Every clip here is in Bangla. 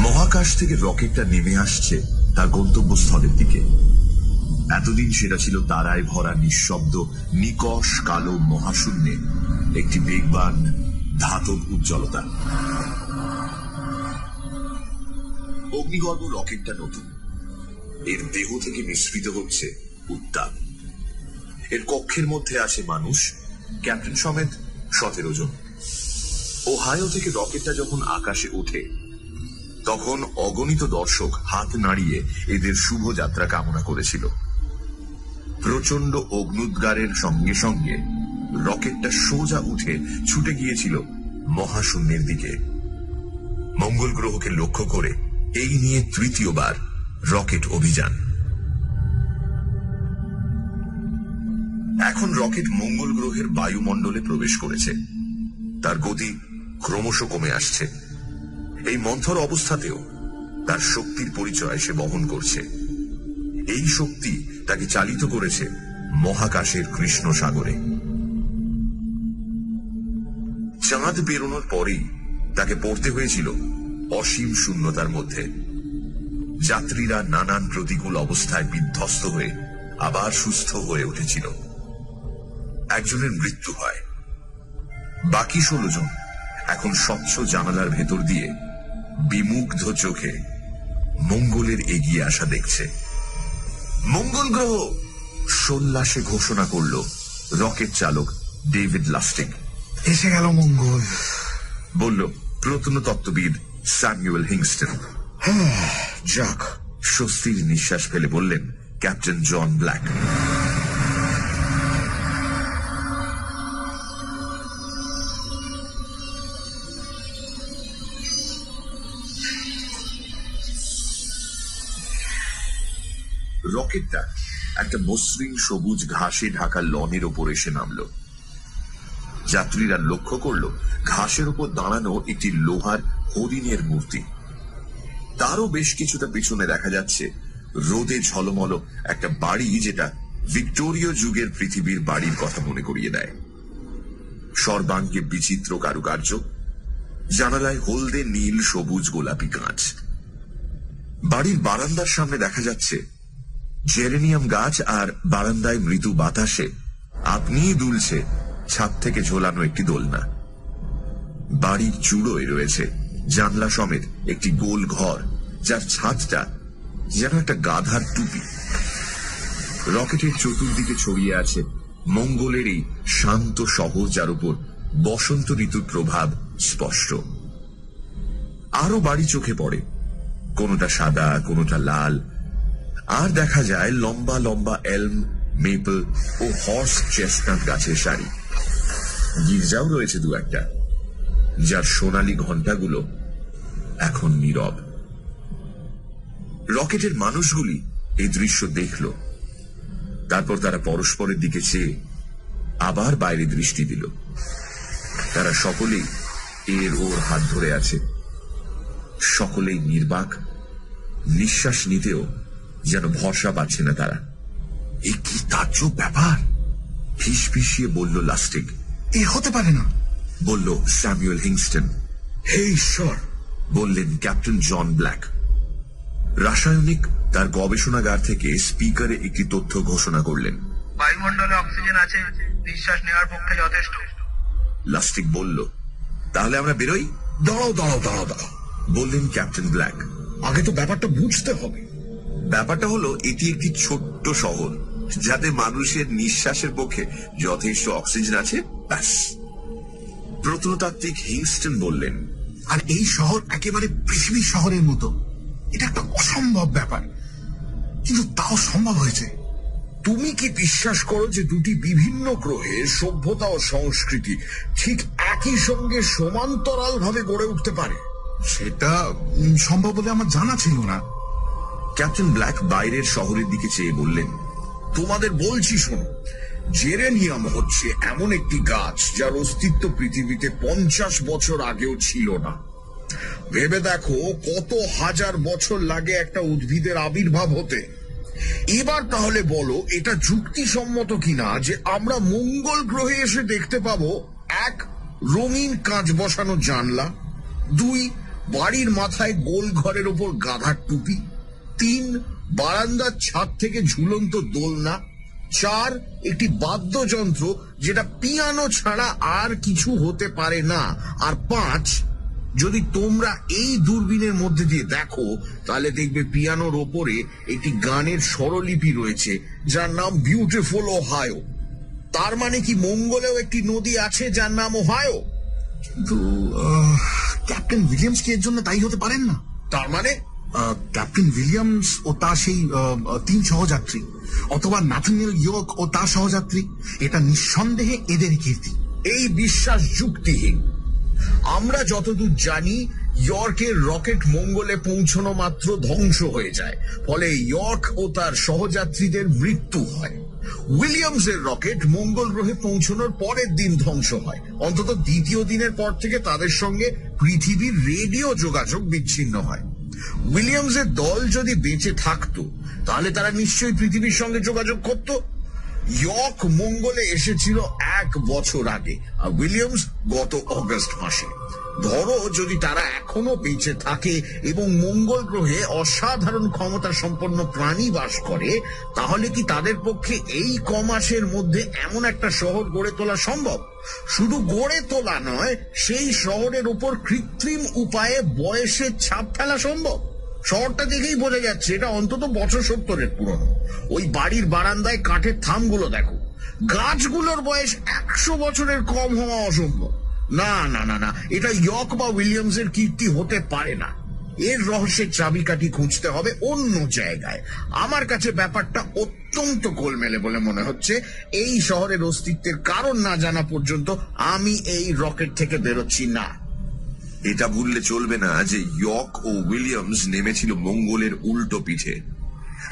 মহাকাশ থেকে রকেটটা নেমে আসছে তার গন্তব্যস্থলের দিকে। এতদিন সেটা ছিল তারায় ভরা নিঃশব্দ নিকষ কালো মহাশূন্যে একটি বেগবান ধাতব উজ্জ্বলতা। অগ্নিগর্ভ রকেটটা নতুন, এর দেহ থেকে নিঃসৃত হচ্ছে উত্তাপ। এর কক্ষের মধ্যে আছে মানুষ, ক্যাপ্টেন সমেত 17 জন। ওহাইও থেকে রকেটটা যখন আকাশে ওঠে তখন অগণিত দর্শক হাত নাড়িয়ে এদের শুভযাত্রা কামনা করেছিল। প্রচন্ড অগ্নুদ্গারের সঙ্গে সঙ্গে রকেটটা সোজা উঠে ছুটে গিয়েছিল মহাশূন্যের দিকে, মঙ্গল গ্রহকে লক্ষ্য করে। এই নিয়ে তৃতীয়বার রকেট অভিযান। এখন রকেট মঙ্গল গ্রহের বায়ুমণ্ডলে প্রবেশ করেছে। তার গতি ক্রমশ কমে আসছে। এই মন্থর অবস্থাতেও তার শক্তির পরিচয় সে বহন করছে। এই শক্তি তাকে চালিত করেছে মহাকাশের কৃষ্ণ সাগরে। চাঁদ বেরোনোর পরেই তাকে পড়তে হয়েছিল অসীম শূন্যতার মধ্যে। যাত্রীরা নানান প্রতিকূল অবস্থায় বিধ্বস্ত হয়ে আবার সুস্থ হয়ে উঠেছিল। একজনের মৃত্যু হয়, বাকি 16 জন এখন স্বচ্ছ জানালার ভেতর দিয়ে বিমুগ্ধ চোখে মঙ্গলের এগিয়ে আসা দেখছে। মঙ্গল গ্রহ সোল্লাসে ঘোষণা করল রকেট চালক ডেভিড লাস্টিক। এসে গেল মঙ্গল, বলল প্রত্নতত্ত্ববিদ স্যামুয়েল হিংস্টন। যাক, স্বস্তির নিঃশ্বাস ফেলে বললেন ক্যাপ্টেন জন ব্ল্যাক। রকেটটা একটা মসৃণ সবুজ ঘাসে ঢাকা লনের ওপর এসে নামল। যাত্রীরা লক্ষ্য করল ঘাসের উপর দাঁড়ানো একটি লোহার হরিণের মূর্তি। তারও বেশ কিছুটা পিছনে দেখা যাচ্ছে রোদে ঝলমল একটা বাড়ি, যেটা ভিক্টোরীয় যুগের পৃথিবীর বাড়ির কথা মনে করিয়ে দেয়। সর্বাঙ্গে বিচিত্র কারুকার্য, জানালায় হলদে নীল সবুজ গোলাপি কাঁচ। বাড়ির বারান্দার সামনে দেখা যাচ্ছে জেরেনিয়াম গাছ, আর বারান্দায় মৃদু বাতাসে আপনিই দুলছে ছাদ থেকে ঝোলানো একটি দোলনা। বাড়ির চূড়োয় রয়েছে জানলা সমেত একটি গোল ঘর, যার ছাদটা যেন একটা গাধার টুপি। রকেটের চতুর্দিকে ছড়িয়ে আছে মঙ্গলের এই শান্ত শহর, যার উপর বসন্ত ঋতুর প্রভাব স্পষ্ট। আরো বাড়ি চোখে পড়ে, কোনোটা সাদা, কোনোটা লাল, আর দেখা যায় লম্বা লম্বা এলম, মেপল ও হর্স চেস্টনাট গাছের সারি। গির্জাও রয়েছে দু একটা, যার সোনালী ঘণ্টাগুলো এখন নীরব। রকেটের মানুষগুলি এই দৃশ্য দেখল, তারপর তারা পরস্পরের দিকে চেয়ে আবার বাইরে দৃষ্টি দিল। তারা সকলেই এর ওর হাত ধরে আছে, সকলেই নির্বাক, নিঃশ্বাস নিতেও যেন ভরসা পাচ্ছে না তারা। এ কি তাজ্জব ব্যাপার, ফিসফিসিয়ে বলল লাস্টিক। এ হতে পারে না, বলল স্যামুয়েল হিংস্টন। হে ঈশ্বর, বললেন ক্যাপ্টেন জন ব্ল্যাক। রাসায়নিক তার গবেষণাগার থেকে স্পিকারে একটি তথ্য ঘোষণা করলেন। বায়ুমণ্ডলে অক্সিজেন আছে, নিঃশ্বাস নেওয়ার পক্ষে যথেষ্ট। লাস্টিক বলল, তাহলে আমরা বেরোই। দাঁড়াও দাঁড়াও দাঁড়াও দাঁড়াও, বললেন ক্যাপ্টেন ব্ল্যাক। আগে তো ব্যাপারটা বুঝতে হবে। ব্যাপারটা হলো, এটি একটি ছোট্ট শহর, যাতে মানুষের নিঃশ্বাসের পক্ষে যথেষ্ট অক্সিজেন আছে, ব্যাস। প্রত্নতাত্ত্বিক হিংস্টন বললেন, আর এই শহর একেবারে পৃথিবীর শহরের মতো। এটা একটা অসম্ভব ব্যাপার, কিন্তু তাও সম্ভব হয়েছে। তুমি কি বিশ্বাস করো যে দুটি বিভিন্ন গ্রহের সভ্যতা ও সংস্কৃতি ঠিক একই সঙ্গে সমান্তরাল ভাবে গড়ে উঠতে পারে? সেটা সম্ভব বলে আমার জানা ছিল না। ক্যাপ্টেন ব্ল্যাক বাইরের শহরের দিকে চেয়ে বললেন, তোমাদের বলছি শোনো, জেরেনিয়াম হচ্ছে এমন একটি গাছ যার অস্তিত্ব পৃথিবীতে 50 বছর আগেও ছিল না। ভেবে দেখো কত হাজার বছর লাগে একটা উদ্ভিদের আবির্ভাব হতে। এবার তাহলে বলো, এটা যুক্তিসম্মত কিনা যে আমরা মঙ্গল গ্রহে এসে দেখতে পাবো 1, রঙিন কাঁচ বসানো জানলা, 2, বাড়ির মাথায় গোল ঘরের উপর গাধার টুপি, 3 বারান্দার ছাদ থেকে ঝুলন্ত দোলনা, 4 একটি বাদ্যযন্ত্র যেটা পিয়ানো ছাড়া আর কিছু হতে পারে না, আর 5 যদি তোমরা এই দূরবীনের মধ্যে দিয়ে দেখো তাহলে দেখবে পিয়ানোর ওপরে একটি গানের স্বরলিপি রয়েছে যার নাম বিউটিফুল ওহাইও। তার মানে কি মঙ্গলেও একটি নদী আছে যার নাম ওহাইও? কিন্তু ক্যাপ্টেন উইলিয়ামস কি এর জন্য দায়ী হতে পারেন না? তার মানে ক্যাপ্টেন উইলিয়ামস ও তার সেই 3 সহযাত্রী, অথবা নাথানিয়েল ইয়র্ক ও তার সহযাত্রী, এটা নিঃসন্দেহে এদের কীর্তি। এই বিশ্বাস যুক্তিহীন। আমরা যতদূর জানি ইয়র্কের রকেট মঙ্গলে পৌঁছানো মাত্র ধ্বংস হয়ে যায়, ফলে ইয়র্ক ও তার সহযাত্রীদের মৃত্যু হয়। উইলিয়ামসের রকেট মঙ্গল গ্রহে পৌঁছানোর পরের দিন ধ্বংস হয়। অন্তত দ্বিতীয় দিনের পর থেকে তাদের সঙ্গে পৃথিবীর রেডিও যোগাযোগ বিচ্ছিন্ন হয়। উইলিয়ামসের দল যদি বেঁচে থাকতো তাহলে তারা নিশ্চয়ই পৃথিবীর সঙ্গে যোগাযোগ করত। ইয়র্ক মঙ্গলে এসেছিল 1 বছর আগে, আর উইলিয়ামস গত অগস্ট মাসে। ধরো যদি তারা এখনো বেঁচে থাকে এবং মঙ্গল গ্রহে অসাধারণ ক্ষমতা সম্পন্ন প্রাণী বাস করে, তাহলে কি তাদের পক্ষে এই কমাসের মধ্যে এমন একটা শহর গড়ে তোলা সম্ভব? শুধু গড়ে তোলা নয়, সেই শহরের উপর কৃত্রিম উপায়ে বয়সের ছাপ ফেলা সম্ভব। শহরটা দেখেই বোঝা যাচ্ছে এটা অন্তত বছর 70-এর পুরনো। ওই বাড়ির বারান্দায় কাঠের থামগুলো দেখো, গাছগুলোর বয়স 100 বছরের কম হওয়া অসম্ভব। না না না না, এটা ইয়র্ক বা উইলিয়ামসের কীর্তি হতে পারে না। এর রহস্যের চাবিকাঠি খুঁজতে হবে অন্য জায়গায়। আমার কাছে ব্যাপারটা অত্যন্ত গোলমেলে বলে মনে হচ্ছে। এই শহরের অস্তিত্বের কারণ না জানা পর্যন্ত আমি এই রকেট থেকে বেরোচ্ছি না। এটা ভুললে চলবে না যে ইয়র্ক ও উইলিয়ামস নেমেছিল মঙ্গলের উল্টো পিঠে।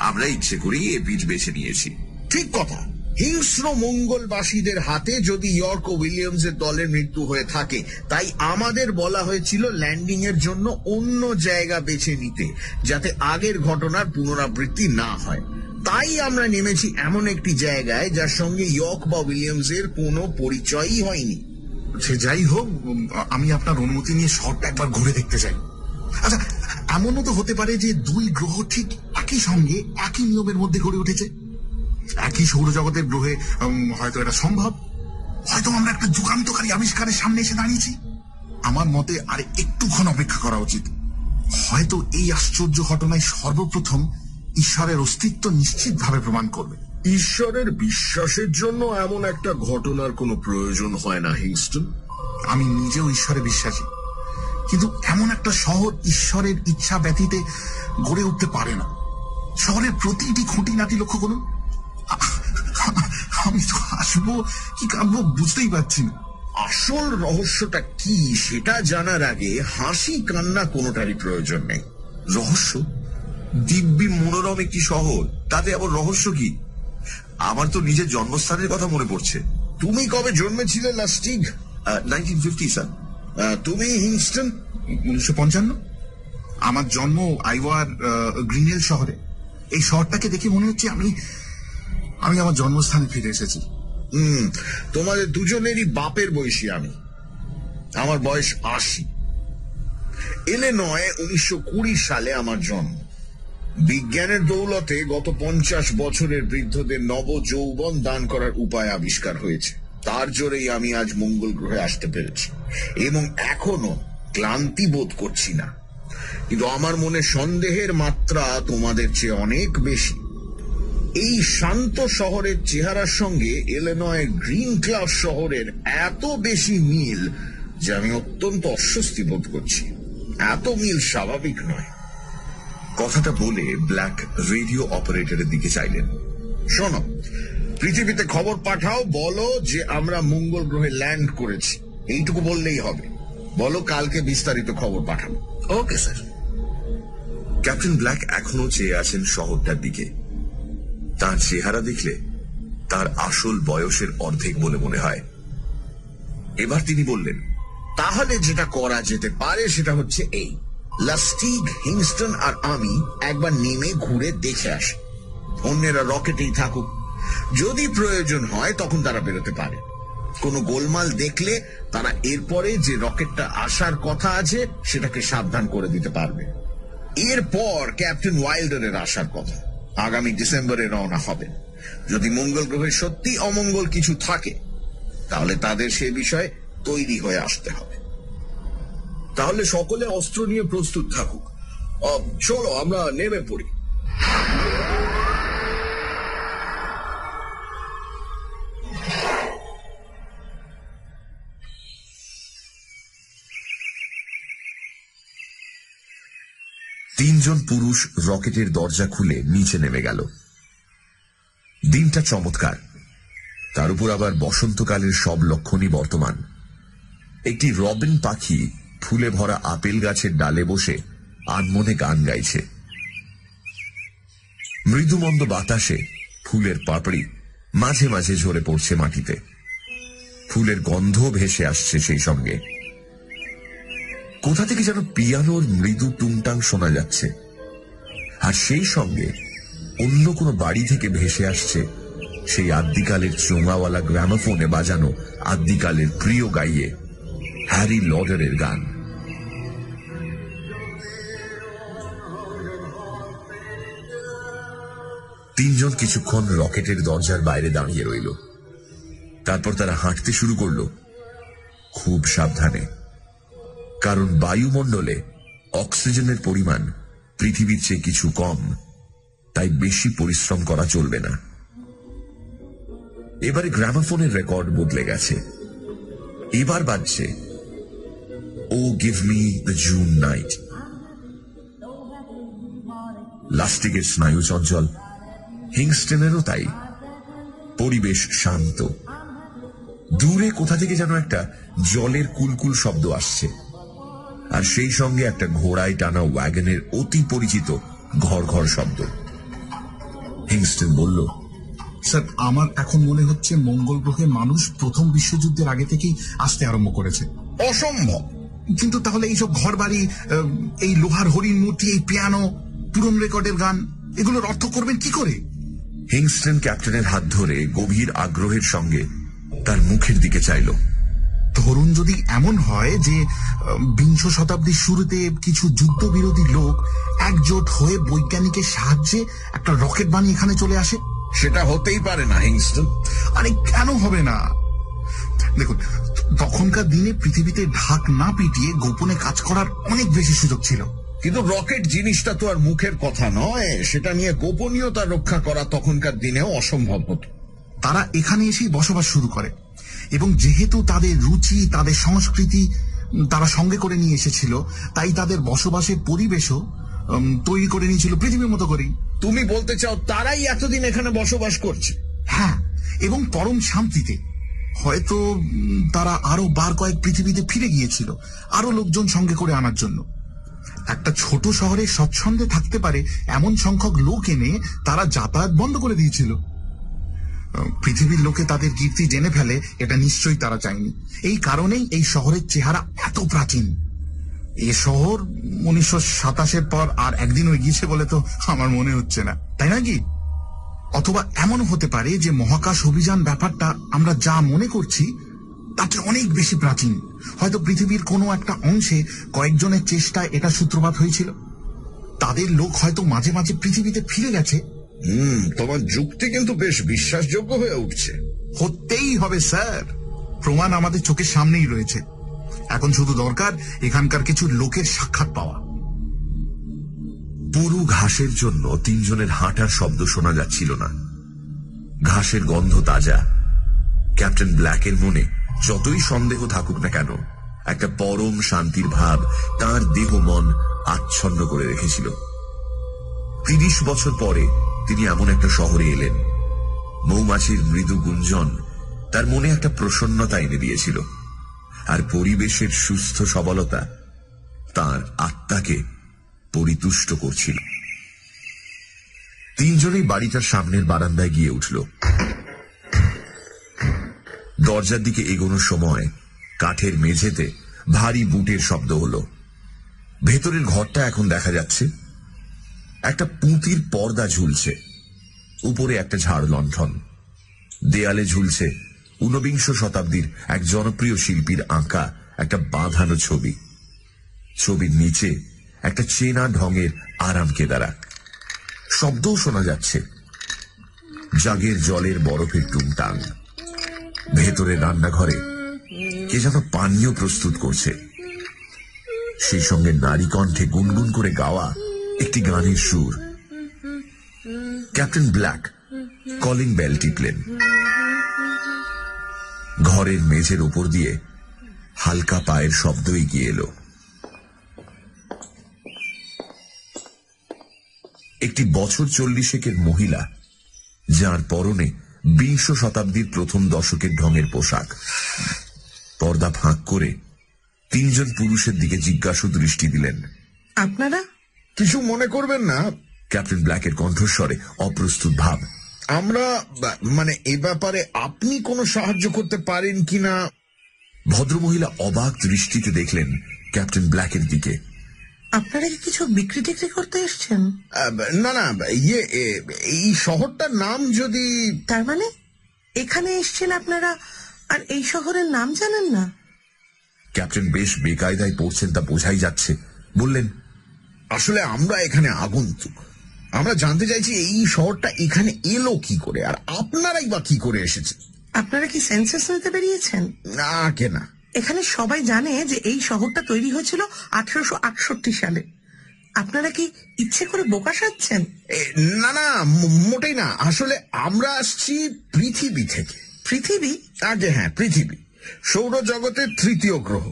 আমরা ইচ্ছে করেই এ পিঠ বেছে নিয়েছি। ঠিক কথা। হিংস্র মঙ্গলবাসীদের হাতে যদি ইয়র্ক ও উইলিয়ামসের দলের মৃত্যু হয়ে থাকে, তাই আমাদের বলা হয়েছিল ল্যান্ডিং এর জন্য অন্য জায়গা বেছে নিতে, যাতে আগের ঘটনার পুনরাবৃত্তি না হয়। তাই আমরা নেমেছি এমন একটি জায়গায় যার সঙ্গে ইয়র্ক বা উইলিয়ামসের কোনো পরিচয়ই হয়নি। সে যাই হোক, আমি আপনার অনুমতি নিয়ে শহরটা একবার ঘুরে দেখতে চাই। আচ্ছা, এমনও তো হতে পারে যে 2 গ্রহ ঠিক একই সঙ্গে একই নিয়মের মধ্যে গড়ে উঠেছে, একই সৌরজগতের গ্রহে। হয়তো এটা সম্ভব। হয়তো আমরা একটা যুগান্তকারী আবিষ্কারের সামনে এসে দাঁড়িয়েছি। আমার মতে আর একটুক্ষণ অপেক্ষা করা উচিত। হয়তো এই আশ্চর্য ঘটনায় সর্বপ্রথম ঈশ্বরের অস্তিত্ব নিশ্চিতভাবে প্রমাণ করবে। ঈশ্বরের বিশ্বাসের জন্য এমন একটা ঘটনার কোনো প্রয়োজন হয় না হিংস্টন। আমি নিজেও ঈশ্বরে বিশ্বাসী, কিন্তু এমন একটা শহর ঈশ্বরের ইচ্ছা ব্যতীতে গড়ে উঠতে পারে না। শহরের প্রতিটি খুঁটিনাটি লক্ষ্য করুন। আমি তো হাসবো কি কাঁদবো বুঝতেই পারছি না। আসল রহস্যটা কি সেটা জানার আগে হাসি কান্না কোনোটারই প্রয়োজন নেই। রহস্য? দিব্যি মনোরম একটি শহর, তাতে আবার রহস্য কি? আমার তো নিজের জন্মস্থানের কথা মনে পড়ছে। তুমি কবে জন্মেছিলে লাস্টিগ? 1950 স্যার। তুমি হিংস্টন? 1955। আমার জন্ম আইওয়ার গ্রিনহিল শহরে। এই শহরটাকে দেখে মনে হচ্ছে আমি আমার জন্মস্থানে ফিরে এসেছি। তোমাদের দুজনেরই বাপের বয়সী আমি। আমার বয়স 80। ইলিনয়ে 1920 সালে আমার জন্ম। বিজ্ঞানের দৌলতে গত 50 বছরের বৃদ্ধদের নব যৌবন দান করার উপায় আবিষ্কার হয়েছে। তার জোরেই আমি আজ মঙ্গল গ্রহে আসতে পেরেছি এবং এখনো ক্লান্তি বোধ করছি না। কিন্তু আমার মনে সন্দেহের মাত্রা তোমাদের চেয়ে অনেক বেশি। এই শান্ত শহরের চেহারার সঙ্গে ইলিনয়ের গ্রিন ক্লাব শহরের এত বেশি মিল যে আমি অত্যন্ত অস্বস্তি বোধ করছি। এত মিল স্বাভাবিক নয়। কথাটা বলে ব্ল্যাক রেডিও অপারেটরের দিকে চাইলেন। শোনো, পৃথিবীতে খবর পাঠাও, বলো যে আমরা মঙ্গল গ্রহে ল্যান্ড করেছি। এইটুকু বললেই হবে। বলো কালকে বিস্তারিত খবর পাঠাবো। Okay sir. ক্যাপ্টেন ব্ল্যাক এখনো চেয়ে আছেন শহরটার দিকে। তার চেহারা দেখলে তার আসল বয়সের অর্ধেক বলে মনে হয়। এবার তিনি বললেন, তাহলে যেটা করা যেতে পারে সেটা হচ্ছে এই, লাস্টিগ, হিংস্টন আর আমি একবার নেমে ঘুরে দেখে আসি। অন্যেরা রকেটেই থাকুক, যদি প্রয়োজন হয় তখন তারা বেরোতে পারে। কোনো গোলমাল দেখলে তারা এরপরে যে রকেটটা আসার কথা আছে সেটাকে সাবধান করে দিতে পারবে। এরপর ক্যাপ্টেন ওয়াইল্ডারের আসার কথা। আগামী ডিসেম্বরে রওনা হবেন। যদি মঙ্গল গ্রহে সত্যি অমঙ্গল কিছু থাকে তাহলে তাদের সে বিষয়ে তৈরি হয়ে আসতে হবে। তাহলে সকলে অস্ত্র নিয়ে প্রস্তুত থাকুক। চলো আমরা নেমে পড়ি। তিনজন পুরুষ রকেটের দরজা খুলে নিচে নেমে গেল। দিনটা চমৎকার, তার উপর আবার বসন্তকালের সব লক্ষণই বর্তমান। একটি রবিন পাখি ফুলে ভরা আপেল গাছের ডালে বসে আনমনে গান গাইছে। মৃদুমন্দ বাতাসে ফুলের পাপড়ি মাঝে মাঝে ঝরে পড়ছে মাটিতে। ফুলের গন্ধ ভেসে আসছে সেই সঙ্গে। কোথা থেকে যেন পিয়ানোর মৃদু টুংটাং শোনা যাচ্ছে, আর সেই সঙ্গে অন্য কোনো বাড়ি থেকে ভেসে আসছে সেই আদ্যিকালের চোঙাওয়ালা গ্রামোফোনে বাজানো আদ্যিকালের প্রিয় গাইয়ে হ্যারি লডারের গান। তিনজন কিছুক্ষণ রকেটের দরজার বাইরে দাঁড়িয়ে রইল। তারপর তারা হাঁটতে শুরু করল, খুব সাবধানে, কারণ বায়ুমণ্ডলে অক্সিজেনের পরিমাণ পৃথিবীর চেয়ে কিছু কম, তাই বেশি পরিশ্রম করা চলবে না। এবারে গ্রামোফোনের রেকর্ড বদলে গেছে। এবার বাজছে ও give me the June night. লাস্টিকের স্নায়ু চঞ্চল, হিংস্টেনেরও তাই। পরিবেশ শান্ত। দূরে কোথা থেকে যেন একটা জলের কুলকুল শব্দ আসছে, আর সেই সঙ্গে একটা ঘোড়ায় টানা ওয়াগনের অতি পরিচিত ঘর ঘর শব্দ। হিংস্টেন বলল, স্যার, আমার এখন মনে হচ্ছে মঙ্গল গ্রহে মানুষ প্রথম বিশ্বযুদ্ধের আগে থেকেই আসতে আরম্ভ করেছে। অসম্ভব। কিন্তু তাহলে এইসব ঘর বাড়ি, এই লোহার হরিণ মূর্তি, এই পিয়ানো, পুরনো রেকর্ডের গান, এগুলোর অর্থ করবেন কি করে? হিংস্টেন ক্যাপ্টেনের হাত ধরে গভীর আগ্রহের সঙ্গে তার মুখের দিকে চাইল। ধরুন যদি এমন হয় যে বিংশ শতাব্দীর শুরুতে কিছু যুদ্ধবিরোধী লোক একজোট হয়ে বৈজ্ঞানিকের সাহায্যে একটা রকেট বানিয়ে এখানে চলে আসে। সেটা হতেই পারে না হিংস্টন। আরে কেন হবে না? দেখুন, তখনকার দিনে পৃথিবীতে ঢাক না পিটিয়ে গোপনে কাজ করার অনেক বেশি সুযোগ ছিল। কিন্তু রকেট জিনিসটা তো আর মুখের কথা নয়, সেটা নিয়ে গোপনীয়তা রক্ষা করা তখনকার দিনেও অসম্ভব হতো। তারা এখানে এসেই বসবাস শুরু করে, এবং যেহেতু তাদের রুচি, তাদের সংস্কৃতি তারা সঙ্গে করে নিয়ে এসেছিল, তাই তাদের বসবাসের পরিবেশও তৈরি করে নিয়েছিল পৃথিবীর মতো করেই। তুমি বলতে চাও তারাই এতদিন এখানে বসবাস করছে? হ্যাঁ, এবং পরম শান্তিতে। হয়তো তারা আরো বার কয়েক পৃথিবীতে ফিরে গিয়েছিল আরো লোকজন সঙ্গে করে আনার জন্য। একটা ছোট শহরে স্বচ্ছন্দে থাকতে পারে এমন সংখ্যক লোক এনে তারা যাতায়াত বন্ধ করে দিয়েছিল। পৃথিবীর লোকে তাদের কীর্তি জেনে ফেলে, এটা নিশ্চয়ই তারা চায়নি। এই কারণেই এই শহরের চেহারা এত প্রাচীন। এ শহর 1927 পর আর একদিনও এগিয়েছে বলে তো আমার মনে হচ্ছে না, তাই নাকি? অথবা এমন হতে পারে যে মহাকাশ অভিযান ব্যাপারটা আমরা যা মনে করছি তাতে অনেক বেশি প্রাচীন। হয়তো পৃথিবীর কোনো একটা অংশে কয়েকজনের চেষ্টায় এটা সূত্রপাত হয়েছিল। তাদের লোক হয়তো মাঝে মাঝে পৃথিবীতে ফিরে গেছে। তোমার যুক্তি কিন্তু বেশ বিশ্বাসযোগ্য হয়ে উঠছে। হতেই হবে স্যার, প্রমাণ আমাদের চোখের সামনেই রয়েছে। এখন শুধু দরকার এখানকার কিছু লোকের সাক্ষাৎ পাওয়া। পুরু ঘাসের জন্য তিনজনের হাঁটার শব্দ শোনা যাচ্ছিল না। ঘাসের গন্ধ তাজা। ক্যাপ্টেন ব্ল্যাকের মনে যতই সন্দেহ থাকুক না কেন, একটা পরম শান্তির ভাব তার দেহ মন আচ্ছন্ন করে রেখেছিল। 30 বছর পরে তিনি এমন একটা শহরে এলেন। মৌমাছির মৃদু গুঞ্জন তার মনে একটা প্রসন্নতা এনে দিয়েছিল, আর পরিবেশের সুস্থ সবলতা তার আত্মাকে পরিতুষ্ট করছিল। তিনজনেই বাড়িটার সামনের বারান্দায় গিয়ে উঠল। দরজার দিকে এগোনোর সময় কাঠের মেঝেতে ভারী বুটের শব্দ হলো। ভেতরের ঘরটা এখন দেখা যাচ্ছে। একটা পুঁতির পর্দা ঝুলছে, উপরে একটা ঝাড় লণ্ঠন। দেয়ালে ঝুলছে ঊনবিংশ শতাব্দীর এক জনপ্রিয় শিল্পীর আঁকা একটা বাঁধানো ছবি। ছবির নিচে একটা চেনা ঢঙের আরাম কেদারা, শব্দও শোনা যাচ্ছে, জাগের জলের বরফের টুংটাং। ভেতরে রান্নাঘরে কে যেন পানীয় প্রস্তুত করছে, সেই সঙ্গে নারী কণ্ঠে গুনগুন করে গাওয়া একটি গানের সুর। ক্যাপ্টেন ব্ল্যাক কলিং বেল টিপলেন। ঘরের মেঝের উপর দিয়ে হালকা পায়ের শব্দ এগিয়ে এলো। একটি বছর 40-এর মহিলা, যার পরনে 20 শতাব্দীর প্রথম দশকের ঢঙের পোশাক, পর্দা ফাঁক করে 3 জন পুরুষের দিকে জিজ্ঞাসু দৃষ্টি দিলেন। আপনারা কিছু মনে করবেন না? ক্যাপ্টেন ব্ল্যাকের কণ্ঠস্বরে অপ্রস্তুত ভাব। আমরা মানে এ ব্যাপারে আপনি কোনো সাহায্য করতে পারেন কিনা। ভদ্রমহিলা অবাক দৃষ্টিতে দেখলেন ক্যাপ্টেন ব্ল্যাকের দিকে। আপনারা কি কিছু বিক্রি টিক্রি করতে এসছেন? না না, এই শহরটার নাম যদি। তার মানে এখানে এসছেন আপনারা আর এই শহরের নাম জানেন না? ক্যাপ্টেন বেশ বেকায়দায় পড়ছেন তা বোঝাই যাচ্ছে। বললেন, আসলে আমরা এখানে আগন্তুক। আমরা জানতে চাইছি এই শহরটা এখানে এলো কি করে, আর আপনারাই বা কি করে এসেছেন। আপনারা কি সেন্সাস নিতে বেরিয়েছেন? না কেনা, এখানে সবাই জানে যে এই শহরটা তৈরি হয়েছিল 1868 সালে। আপনারা কি ইচ্ছে করে বোকা সাজছেন? না না, মোটেই না। আসলে আমরা আসছি পৃথিবী থেকে। পৃথিবী? আগে হ্যাঁ, পৃথিবী সৌরজগতের 3য় গ্রহ।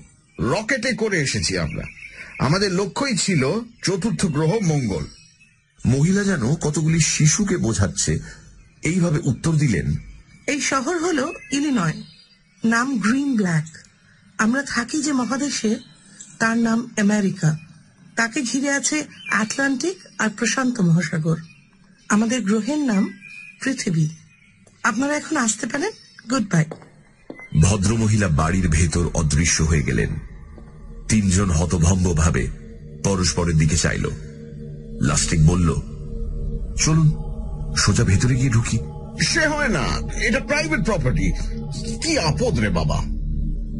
রকেটে করে এসেছি আমরা। আমাদের লক্ষ্যই ছিল 4র্থ গ্রহ মঙ্গল। মহিলা যেন কতগুলি শিশুকে বোঝাচ্ছে এইভাবে উত্তর দিলেন, এই শহর হলো ইলিনয়, নাম গ্রিন ব্ল্যাক। আমরা থাকি যে মহাদেশে তার নাম আমেরিকা। তাকে ঘিরে আছে আটলান্টিক আর প্রশান্ত মহাসাগর। আমাদের গ্রহের নাম পৃথিবী। আপনারা এখন আসতে পারেন। Good bye. ভদ্রমহিলা বাড়ির ভেতর অদৃশ্য হয়ে গেলেন। 3 জন হতভম্ব ভাবে পরস্পরের দিকে চাইল। লাস্টিক বলল, চলুন সোজা ভেতরে গিয়ে ঢুকি। সে হয় না, এটা প্রাইভেট প্রপার্টি। কি আপদ রে বাবা।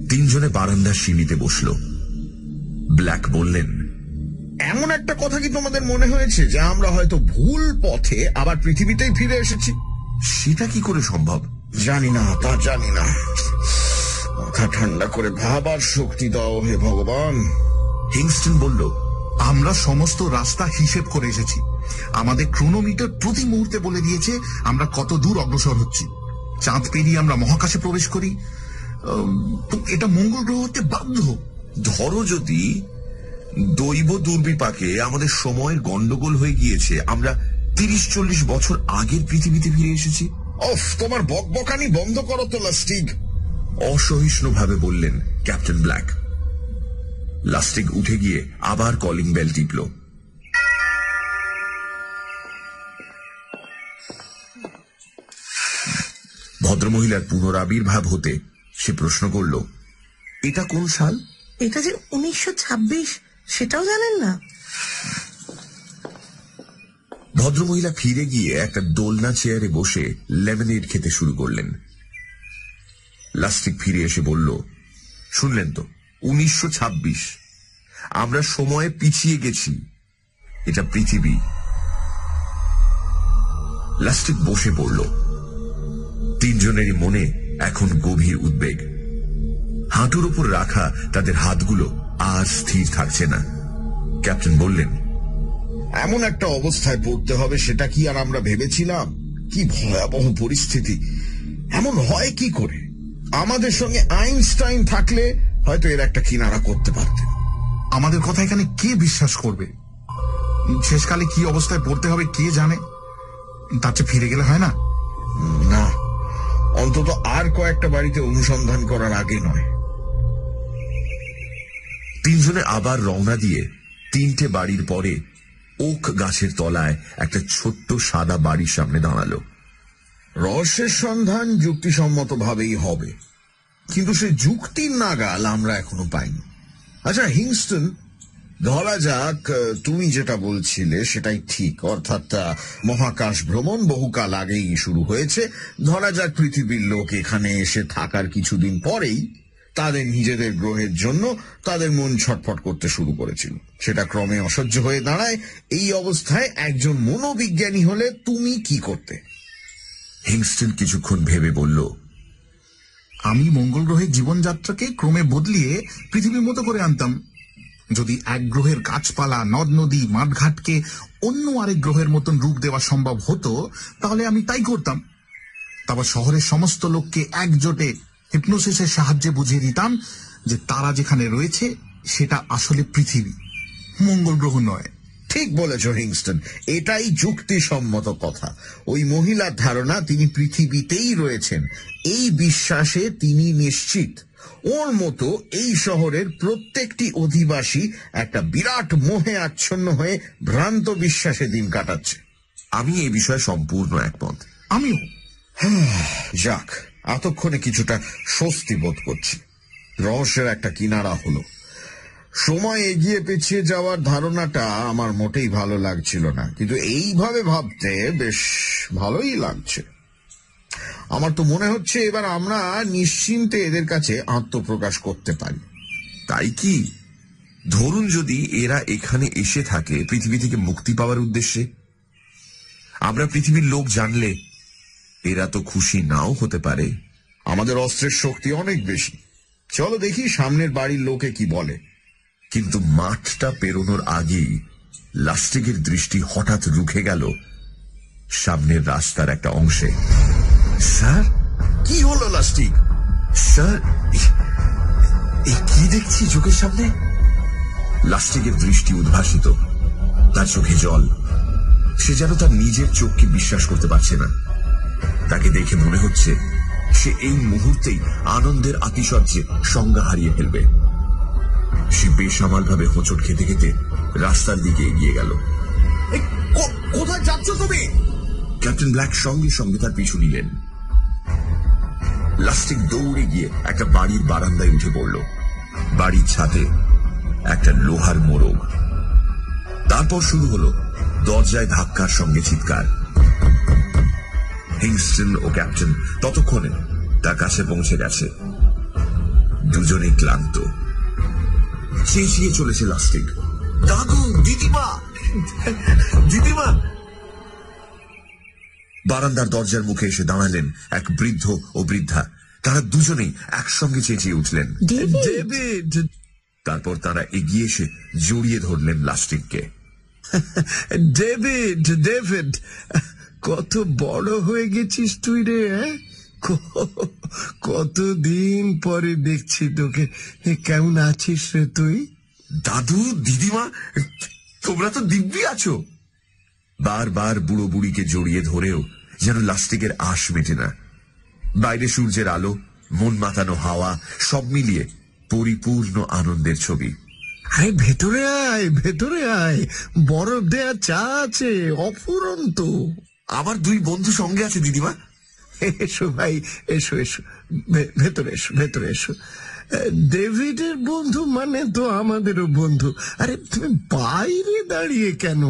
3 জনে বারান্দার সিঁড়িতে বসল। ব্ল্যাক বললেন, এমন একটা কথা কি তোমাদের মনে হয়েছে যে আমরা হয়তো ভুল পথে আবার পৃথিবীতেই ফিরে এসেছি? সেটা কি করে সম্ভব? জানি না, তা জানি না। মাথা ঠান্ডা করে ভাবার শক্তি দাও হে ভগবান। হিংস্টন বলল, আমরা সমস্ত রাস্তা হিসেব করে এসেছি। আমাদের ক্রোনোমিটার প্রতি মুহূর্তে বলে দিয়েছে আমরা কত দূর অগ্রসর হচ্ছি। চাঁদ পেরিয়ে আমরা মহাকাশে প্রবেশ করি। তো এটা মঙ্গল গ্রহ হতে বাধ্য। ধরো যদি দৈব দুর্বিপাকে আমাদের সময়ের গন্ডগোল হয়ে গিয়েছে, আমরা 30-40 বছর আগের পৃথিবীতে ফিরে এসেছি। অফ, তোমার বকবকানি বন্ধ করো তো লাস্টিক। অসহিষ্ণুভাবে বললেন ক্যাপ্টেন ব্ল্যাক। লাস্টিক উঠে গিয়ে আবার কলিং বেল টিপল। ভদ্রমহিলার পুনরাবির্ভাব হতে সে প্রশ্ন করল, এটা কোন সাল? এটা যে 1926, সেটাও জানেন না? ভদ্রমহিলা ফিরে গিয়ে একটা দোলনা চেয়ারে বসে লেমনেড খেতে শুরু করলেন। লাস্টিক ফিরে এসে বলল, শুনলেন তো, 1926। আমরা সময়ে পিছিয়ে গেছি। এটা পৃথিবী। লাস্টিক বসে পড়ল। 3 জনেরই মনে এখন গভীর উদ্বেগ। হাঁটুর উপর রাখা তাদের হাতগুলো আর স্থির থাকছে না। ক্যাপ্টেন বললেন, এমন একটা অবস্থায় পড়তে হবে সেটা কি আর আমরা ভেবেছিলাম? কি ভয়াবহ পরিস্থিতি। এমন হয় কি করে? আমাদের সঙ্গে আইনস্টাইন থাকলে হয়তো এর একটা কিনারা করতে পারতেন। আমাদের কথা এখানে কে বিশ্বাস করবে? শেষকালে কি অবস্থায় পড়তে হবে কে জানে। তার চেয়ে ফিরে গেলে হয় না? না, অন্তত আর কয়েকটা বাড়িতে অনুসন্ধান করার আগে নয়। 3 জনে আবার রওনা দিয়ে 3টে বাড়ির পরে ওক গাছের তলায় একটা ছোট্ট সাদা বাড়ির সামনে দাঁড়ালো। রহস্যের সন্ধান যুক্তিসম্মত ভাবেই হবে, কিন্তু সে যুক্তির নাগাল আমরা এখনো পাইনি। আচ্ছা হিংস্টন, ধরা যাক তুমি যেটা বলছিলে সেটাই ঠিক, অর্থাৎ মহাকাশ ভ্রমণ বহুকাল আগেই শুরু হয়েছে। ধরা যাক পৃথিবীর লোক এখানে এসে থাকার কিছুদিন পরেই তাদের নিজেদের গ্রহের জন্য তাদের মন ছটফট করতে শুরু করেছিল। সেটা ক্রমে অসহ্য হয়ে দাঁড়ায়। এই অবস্থায় একজন মনোবিজ্ঞানী হলে তুমি কি করতে? হিংস্টন কিছুক্ষণ ভেবে বলল, আমি মঙ্গল গ্রহের জীবনযাত্রাকে ক্রমে বদলিয়ে পৃথিবীর মতো করে আনতাম। যদি এক গ্রহের গাছপালা, নদ নদী, মাঠঘাটকে অন্য আরেক গ্রহের মতন রূপ দেওয়া সম্ভব হতো তাহলে আমি তাই করতাম। তারপর শহরের সমস্ত লোককে একজোটে হিপনোসিসের সাহায্যে বুঝিয়ে দিতাম যে তারা যেখানে রয়েছে সেটা আসলে পৃথিবী, মঙ্গল গ্রহ নয়। ঠিক বলেছ হিংস্টন, এটাই যুক্তিসম্মত কথা। ওই মহিলার ধারণা তিনি পৃথিবীতেই রয়েছেন, এই বিশ্বাসে তিনি নিশ্চিত। ওর মতো এই শহরের প্রত্যেকটি অধিবাসী একটা বিরাট মোহে আচ্ছন্ন হয়ে ভ্রান্ত বিশ্বাসে দিন কাটাচ্ছে। আমি এই বিষয়ে সম্পূর্ণ একমত। আমিও। যাক, এতক্ষণে কিছুটা স্বস্তি বোধ করছি। রহস্যের একটা কিনারা হলো। সময় এগিয়ে পেছিয়ে যাওয়ার ধারণাটা আমার মোটেই ভালো লাগছিল না, কিন্তু এইভাবে ভাবতে বেশ ভালোই লাগছে। আমার তো মনে হচ্ছে এবার আমরা নিশ্চিন্তে এদের কাছে আত্মপ্রকাশ করতে পারি। তাই কি? ধরুন যদি এরা এখানে এসে থাকে পৃথিবী থেকে মুক্তি পাওয়ার উদ্দেশ্যে, আমরা পৃথিবীর লোক জানলে এরা তো খুশি নাও হতে পারে। আমাদের অস্ত্রের শক্তি অনেক বেশি। চলো দেখি সামনের বাড়ির লোকে কি বলে। কিন্তু মাঠটা পেরোনোর আগেই লাস্টিকের দৃষ্টি হঠাৎ রুখে গেল সামনের রাস্তার একটা অংশে। স্যার, কি হলো লাস্টিক? স্যার, কি দেখছি চোখের সামনে? লাস্টিকের দৃষ্টি উদ্ভাসিত, তার চোখে জল। সে যেন তার নিজের চোখকে বিশ্বাস করতে পারছে না। তাকে দেখে মনে হচ্ছে সে এই মুহূর্তেই আনন্দের আতিশয্যে সংজ্ঞা হারিয়ে ফেলবে। সে বেসামাল ভাবে হোঁচট খেতে খেতে রাস্তার দিকে এগিয়ে গেল। কোথায় যাচ্ছ তুমি? ক্যাপ্টেন ব্ল্যাক সঙ্গে সঙ্গে তার পিছু নিলেন। লাস্টিক দৌড়ে গিয়ে একটা বাড়ির বারান্দায় উঠে পড়ল। বাড়ির ছাদে একটা লোহার মোড়ক। তারপর শুরু হলো দরজায় ধাক্কার সঙ্গে চিৎকার। হিংস্টন ও ক্যাপ্টেন ততক্ষণে তার কাছে পৌঁছে গেছে। দুজনেই ক্লান্ত। চেঁচিয়ে চলেছে লাস্টিক, দাদু, দিদিমা, দিদিমা। বারান্দার দরজার মুখে এসে দাঁড়ালেন এক বৃদ্ধ ও বৃদ্ধা। তারা দুজনেই একসঙ্গে চেঁচিয়ে উঠলেন, ডেভিড। তারপর তারা এগিয়ে এসে জড়িয়ে ধরলেন লাস্টিককে। ডেভিড, ডেভিড, কত বড় হয়ে গেছিস তুই রে! কতদিন পরে দেখছি তোকে। কেমন আছিস রে তুই? দাদু, দিদিমা, তোমরা তো দিব্যি আছো। বারবার বুড়ো বুড়িকে জড়িয়ে ধরেও যেন লাস্টিকের আশ মেটে না। বাইরে সূর্যের আলো, মন মাতানো হাওয়া, সব মিলিয়ে পরিপূর্ণ আনন্দের ছবি। আয় ভেতরে আয়, ভেতরে আয়, বরফ দেয়া চা আছে অফুরন্ত। আমার দুই বন্ধু সঙ্গে আছে দিদিমা। এসো ভাই, এসো এসো, ভেতরে এসো, ভেতরে এসো। ডেভিডের বন্ধু মানে তো আমাদেরও বন্ধু। আরে তুমি বাইরে দাঁড়িয়ে কেন?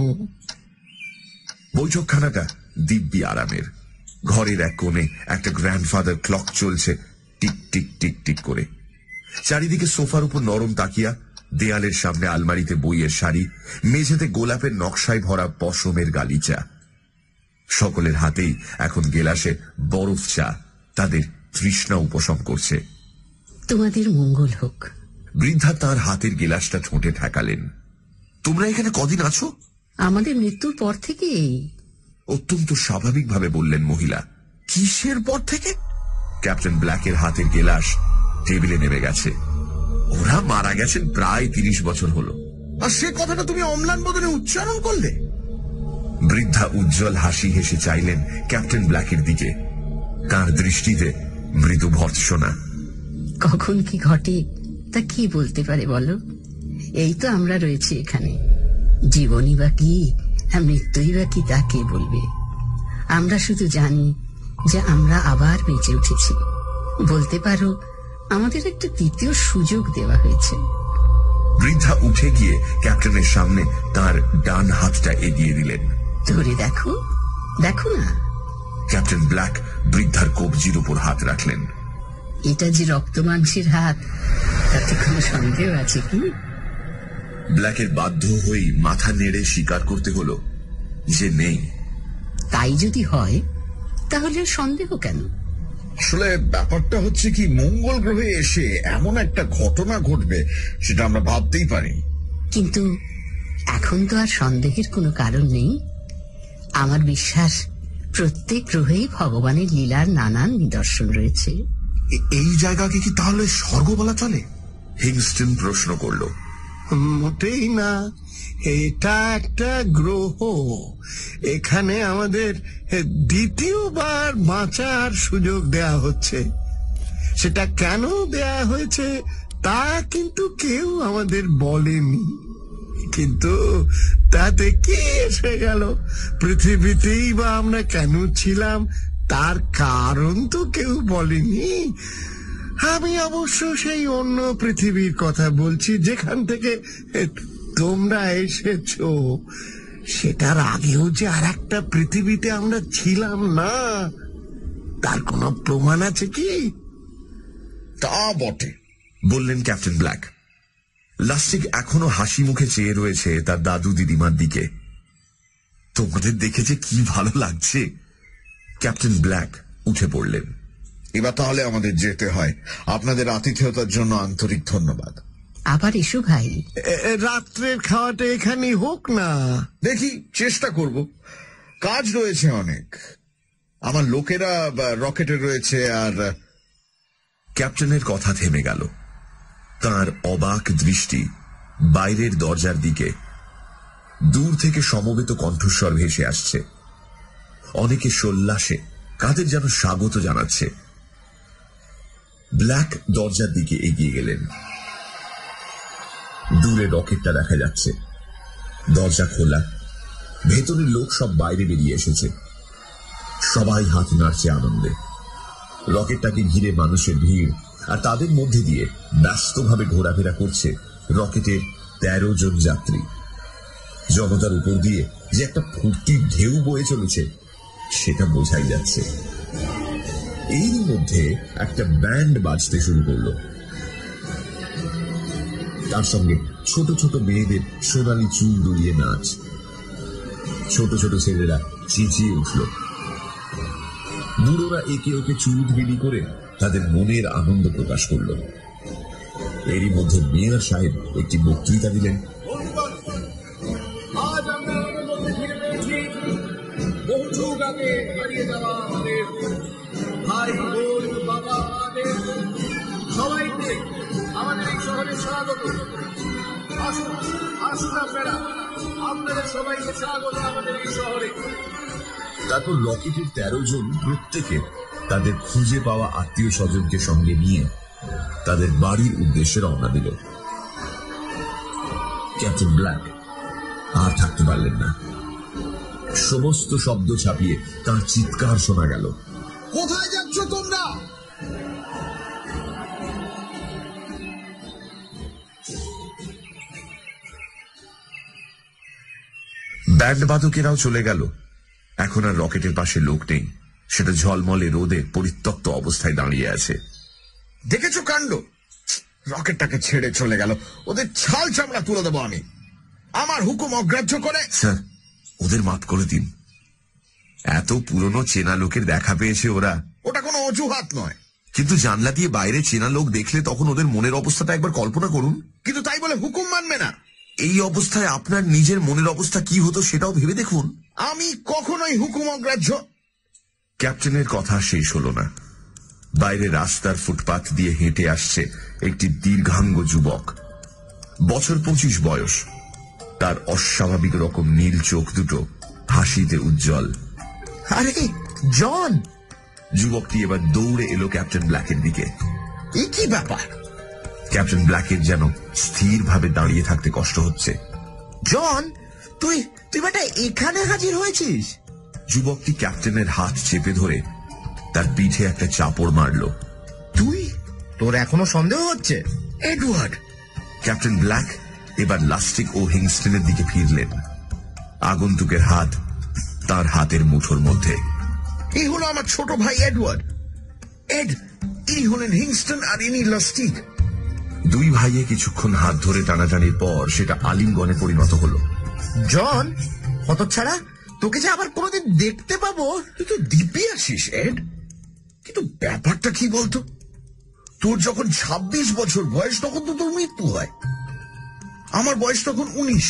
বৈঠকখানাটা দিব্যি আরামের। ঘরের এক কোণে একটা গ্র্যান্ডফাদার ক্লক চলছে টিক টিক টিক টিক করে। চারিদিকে সোফার উপর নরম তাকিয়া, দেয়ালের সামনে আলমারিতে বইয়ের শাড়ি, মেঝেতে গোলাপের নকশায় ভরা পশমের গালিচা। সকলের হাতেই এখন গেলাসে বরফ চা তাদের তৃষ্ণা উপশম করছে। তোমাদের মঙ্গল হোক। বৃদ্ধা তার হাতের গেলাসটা ঠোঁটে ঠেকালেন। তোমরা এখানে কদিন আছো? আমাদের মৃত্যুর পর থেকেই। অত্যন্ত স্বাভাবিকভাবে বললেন মহিলা। কিসের পর থেকে? ক্যাপ্টেন ব্ল্যাকের হাতের গেলাস টেবিলে নেমে গেছে। ওরা মারা গেছেন প্রায় 30 বছর হলো। আর সে কথাটা তুমি অম্লান বদনে উচ্চারণ করলে? বৃদ্ধা উজ্জ্বল হাসি হেসে চাইলেন ক্যাপ্টেন ব্ল্যাকের দিকে। তার দৃষ্টিতে মৃদু ভর্ৎসনা। কখন কি ঘটে তা কি বলতে পারে বলো? এই তো আমরা রয়েছি এখানে। জীবনই বা কি, মৃত্যুই বা কি, তা কে বলবে? আমরা শুধু জানি যে আমরা আবার বেঁচে উঠেছি। বলতে পারো আমাদের একটা তৃতীয় সুযোগ দেওয়া হয়েছে। বৃদ্ধা উঠে গিয়ে ক্যাপ্টেনের সামনে তার ডান হাতটা এগিয়ে দিলেন। ধরে দেখো, দেখো না। ক্যাপ্টেন ব্ল্যাক বৃদ্ধার কবজির উপর হাত রাখলেন। এটা যে রক্ত মাংসের হাত, তাতে কোনো সন্দেহ আছে কি? ব্ল্যাকের বাধ্য হয়েই মাথা নেড়ে স্বীকার করতে হলো যে নেই। তাই যদি হয় তাহলে সন্দেহ কেন? আসলে ব্যাপারটা হচ্ছে কি, মঙ্গল গ্রহে এসে এমন একটা ঘটনা ঘটবে সেটা আমরা ভাবতেই পারি। কিন্তু এখন তো আর সন্দেহের কোনো কারণ নেই। আমার বিশ্বাস প্রত্যেক গ্রহেই ভগবানের লীলার নানান নিদর্শন রয়েছে। এই জায়গাকে কি তাহলে স্বর্গ বলা চলে? হিংস্টন প্রশ্ন করল। মোটেই না, এটা একটা গ্রহ। এখানে আমাদের দ্বিতীয়বার বাঁচার সুযোগ দেয়া হচ্ছে। সেটা কেন দেয়া হয়েছে তা কিন্তু কেউ আমাদের বলেনি। কিন্তু তাতে কি এসে গেল? পৃথিবীতেই বা আমরা কেন ছিলাম তার কারণ তো কেউ বলেনি। আমি অবশ্য সেই অন্য পৃথিবীর কথা বলছি যেখান থেকে তোমরা এসেছো। সেটার আগেও যে আর একটা পৃথিবীতে আমরা ছিলাম না, তার কোনো প্রমাণ আছে কি? তা বটে, বললেন ক্যাপ্টেন ব্ল্যাক। লাস্টিক এখনো হাসি মুখে চেয়ে রয়েছে তার দাদু দিদিমার দিকে। তোমাদের দেখে যে কি ভালো লাগছে। ক্যাপ্টেন ব্ল্যাক উঠে পড়লেন। এবার তাহলে আমাদের যেতে হয়। আপনাদের আতিথেয়তার জন্য আন্তরিক ধন্যবাদ। আবার এসো ভাই। রাত্রের খাওয়াটা এখানেই হোক না? দেখি, চেষ্টা করব। কাজ রয়েছে অনেক। আমার লোকেরা রকেটে রয়েছে। আর ক্যাপ্টেনের কথা থেমে গেল। তার অবাক দৃষ্টি বাইরের দরজার দিকে। দূর থেকে সমবেত কণ্ঠস্বর ভেসে আসছে। অনেকে সোল্লাসে কাদের যেন স্বাগত জানাচ্ছে। ব্ল্যাক দরজার দিকে এগিয়ে গেলেন। দূরে রকেটটা দেখা যাচ্ছে। দরজা খোলা, ভেতরের লোক সব বাইরে বেরিয়ে এসেছে। সবাই হাত নাড়ছে আনন্দে। রকেটটাকে ঘিরে মানুষের ভিড়, আর তাদের মধ্যে দিয়ে ব্যস্তভাবে ঘোরাফেরা করছে রকেটের 13 জন যাত্রী। জনতার উপর দিয়ে যে একটা ফুর্তির ঢেউ বয়ে চলেছে সেটা বোঝাই যাচ্ছে। এর মধ্যে একটা ব্যান্ড বাজতে শুরু করলো। তার সঙ্গে ছোট ছোট মেয়েদের সোনালি চুল দুলিয়ে নাচ। ছোট ছোট ছেলেরা চেঁচিয়ে উঠল। বুড়োরা একে ওকে চুরুধেরি করে তাদের মনের আনন্দ প্রকাশ করল। এরই মধ্যে মেয়র সাহেব একটি বক্তৃতা দিলেন। আজ আমরা মধ্যে ফিরে পেয়েছি বহু যুগ আগে হারিয়ে যাওয়া আমাদের ভাই বোন বাবা মাদের সবাইকে আমাদের এই শহরে স্বাগত। আসুন আসুন আপনারা, আপনাদের সবাইকে স্বাগত আমাদের এই শহরে। তারপর রকেটের 13 জন প্রত্যেকে তাদের খুঁজে পাওয়া আত্মীয় স্বজনকে সঙ্গে নিয়ে তাদের বাড়ির উদ্দেশ্যে রওনা দিল। ক্যাপ্টেন ব্ল্যাক আর থাকতে পারলেন না। সমস্ত শব্দ ছাপিয়ে তার চিৎকার শোনা গেল। কোথায় যাচ্ছ তোমরা? ব্যান্ড বাদকেরাও চলে গেল। এখন আর রকেটের পাশে লোক নেই। সেটা ঝলমলে রোদে পরিত্যক্ত অবস্থায় দাঁড়িয়ে আছে। দেখেছো কাণ্ড? রকেটটাকে ছেড়ে চলে গেল। ওদের ছাল চামড়া তুলে দেবো আমি। আমার হুকুম অগ্রাহ্য করে। স্যার, ওদের মাফ করে দিন। এত পুরনো চেনা লোকের দেখা পেয়েছে ওরা। ওটা কোনো অজুহাত নয়। কিন্তু জানলা দিয়ে বাইরে চেনা লোক দেখলে তখন ওদের মনের অবস্থাটা একবার কল্পনা করুন। কিন্তু তাই বলে হুকুম মানবে না। এই অবস্থায় আপনার নিজের মনের অবস্থা কি হতো সেটাও ভেবে দেখুন। আমি কখনোই হুকুম অগ্রাহ্য। ক্যাপ্টেনের কথা শেষ হলো না। বাইরে রাস্তার ফুটপাত দিয়ে হেঁটে আসছে একটি দীর্ঘাঙ্গ যুবক। বছর 25 বয়স। তার অস্বাভাবিক রকম নীল চোখ দুটো হাসিতে উজ্জ্বল। আরে জন! যুবকটি এবার দৌড়ে এলো ক্যাপ্টেন ব্ল্যাকের দিকে। কি ব্যাপার? ক্যাপ্টেন ব্ল্যাকের যেন স্থিরভাবে দাঁড়িয়ে থাকতে কষ্ট হচ্ছে। জন, তুই বেটা এখানে হাজির হয়েছিস? যুবকটি ক্যাপ্টেনের হাত চেপে ধরে তার পিঠে একটা চাপড় মারল। তুই? তোর এখনো সন্দেহ হচ্ছে? এডওয়ার্ড! ক্যাপ্টেন ব্ল্যাক এবার লাস্টিক ও হিংস্টনের দিকে ফিরলেন। আগন্তুকের হাত তার হাতের মুঠোর মধ্যে। এই হলো আমার ছোট ভাই এডওয়ার্ড। এড, ইনি হলেন হিংস্টন আর ইনি লাস্টিক। দুই ভাইয়ে কিছুক্ষণ হাত ধরে টানাটানির পর সেটা আলিঙ্গনে পরিণত হলো। জন, হতচ্ছাড়া, তোকে যে আবার কোনোদিন দেখতে পাবো। তুই তো দিব্যি আছিস এড, কিন্তু ব্যাপারটা কি বলতো, তোর যখন 26 বছর বয়স তখন তো তোর মৃত্যু হয়। আমার বয়স তখন 19।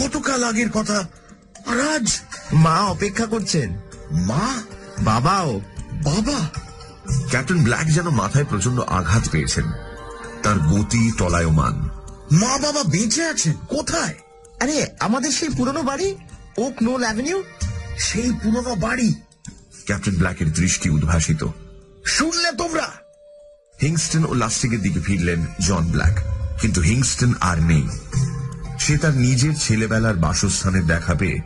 কতকাল আগের কথা। আর আজ মা অপেক্ষা করছেন। মা? বাবাও। বাবা? ক্যাপ্টেন ব্ল্যাক যেন মাথায় প্রচন্ড আঘাত পেয়েছেন। তার গতি টলায়মান। মা বাবা বেঁচে আছেন? কোথায়? আরে আমাদের সেই পুরনো বাড়ি, ওক নোল অ্যাভিনিউ। সেই পুরনো বাড়ি? ক্যাপ্টেন ব্ল্যাকের দৃষ্টি উদ্ভাসিত। শুনলে তোমরা? হিংস্টন ও লাস্টিকের দিকে ফিরলেন জন ব্ল্যাক, কিন্তু হিংস্টন আর নেই। সে তার নিজের ছেলেবেলার বাসস্থানের দেখা পেয়ে